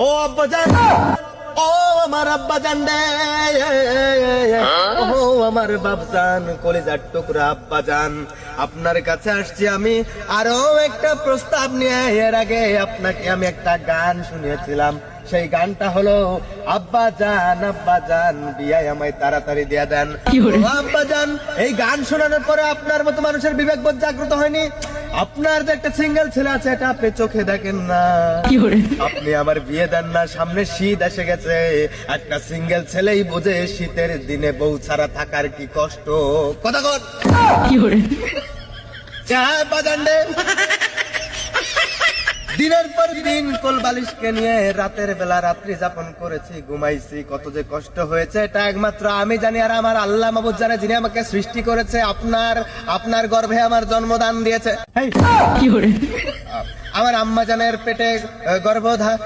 ও আব্বাজান, ও আমার আব্বাজান রে, ও আমার বাপজান, কলিজার টুকরা আব্বাজান, আপনার কাছে আসছি আমি আরো একটা প্রস্তাব নিয়ে। এর আগে আপনাকে আমি একটা গান শুনিয়েছিলাম, সেই গানটা হলো আব্বাজান বিয়ায় আমায় তাড়াতাড়ি দিয়ে দেন। ও আব্বাজান, এই গান শোনানোর পরে আপনার মতো মানুষের বিবেকবোধ জাগ্রত হয়নি? আপনার যে একটা সিঙ্গেল ছেলে আছে এটা আপনি চোখে দেখেন না? আপনি আমার বিয়ে দেন না, সামনে শীত এসে গেছে, একটা সিঙ্গেল ছেলেই বোঝে শীতের দিনে বউ ছাড়া থাকার কি কষ্ট। কথা কর দিনের পর দিন কোল বালিশকে নিয়ে রাতের বেলা রাত্রি যাপন করেছি, ঘুমাইছি, কত যে কষ্ট হয়েছে এটা একমাত্র আমি জানি, আর আমার আল্লাহ মাবুদ জানে, যিনি আমাকে সৃষ্টি করেছে, আপনার গর্ভে আমার জন্মদান দিয়েছে। আমার আম্মা জানের পেটে গর্ভধারণ।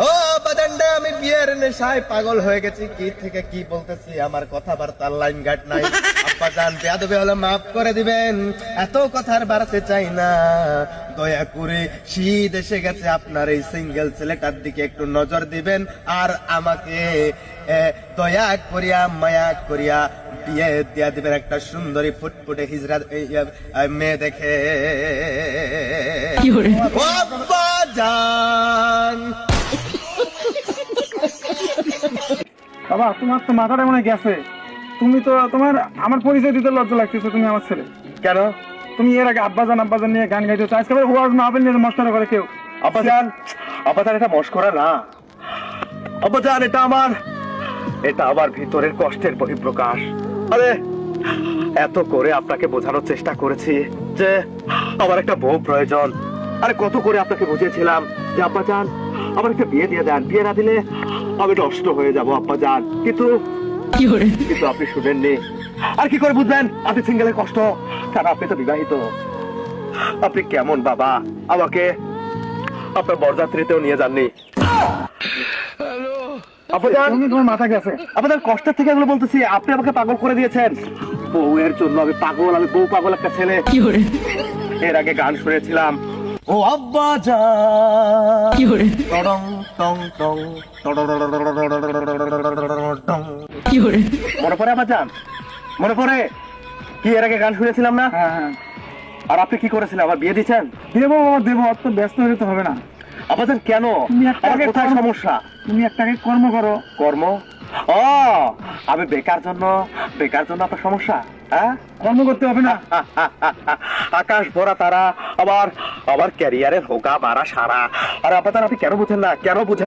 ও বাদান্ডা, আমি বিয়ের নেশায় পাগল হয়ে গেছি, কি থেকে কি বলতেছি, আমার কথাবার্তার লাইন গাট নাই। আব্বা জান, বেয়াদবি হলে মাফ করে দিবেন, এত কথার বাড়াতে চাই না, দয়া করে শীত এসে গেছে, আপনার এই সিঙ্গেল ছেলেটার দিকে একটু নজর দিবেন, আর আমাকে দয়া করিয়া মায়া করিয়া বিয়ে দিয়া দিবেন একটা সুন্দরী ফুটফুটে হিজড়া মেয়ে দেখে। বাবা, তোমার তো মাথাটা মনে গেছে। তুমি তো আমার পরিচয় দিতে লজ্জা লাগতেছে, তুমি আমার ছেলে। কেন? তুমি এর আগে আব্বাজান নিয়ে গান গাইতে চাইছ, ওয়াজ মাহফিল নিয়ে মস্করা করে কেউ। আব্বাজান এটা মস্করা না আব্বাজান, এটা আমার ভিতরের কষ্টের বহিঃপ্রকাশ। আরে এত করে আপনাকে বোঝানোর চেষ্টা করেছি যে আমার একটা বউ প্রয়োজন। আরে কত করে আপনাকে বুঝিয়েছিলাম যে আব্বাজান আমার একটা বিয়ে দিয়ে দেন, বিয়ে না দিলে আমি নষ্ট হয়ে যাবো আব্বাজান, কিন্তু আপনি শুনেননি। আর কি করে বুঝবেন আপনি সিঙ্গেলের কষ্ট? কারণ আপনি তো বিবাহিত। আপনি কেমন বাবা, আমাকে আপনার বরযাত্রীতেও নিয়ে যাননি। তোমার মাথা গেছে। আপনার কষ্টের থেকে এগুলো বলতেছি, আপনি আমাকে পাগল করে দিয়েছেন। বউয়ের জন্য আমি পাগল, আমি বউ পাগল একটা ছেলে। এর আগে গান শুনেছিলাম, ও আব্বাজান, টং টং টং, মনে পড়ে আব্বাজান? মনে পড়ে? কি এর আগে গান শুনেছিলাম না? হ্যাঁ। আর আপনি কি করেছিলেন? আমার বিয়ে দিচ্ছেন? দেবো, অত ব্যস্ত হলে তো হবে না। আব্বাজান কেন? কোথায় সমস্যা? তুমি একটা কর্ম করো। কর্ম? ও, আমি বেকার জন্য আপনার সমস্যা? হ্যাঁ, কর্ম করতে হবে না? আকাশ ভরা তারা, আবার ক্যারিয়ারের হোগা মারা সারা। আর আপনি কেন বুঝেন না? কেন বুঝেন?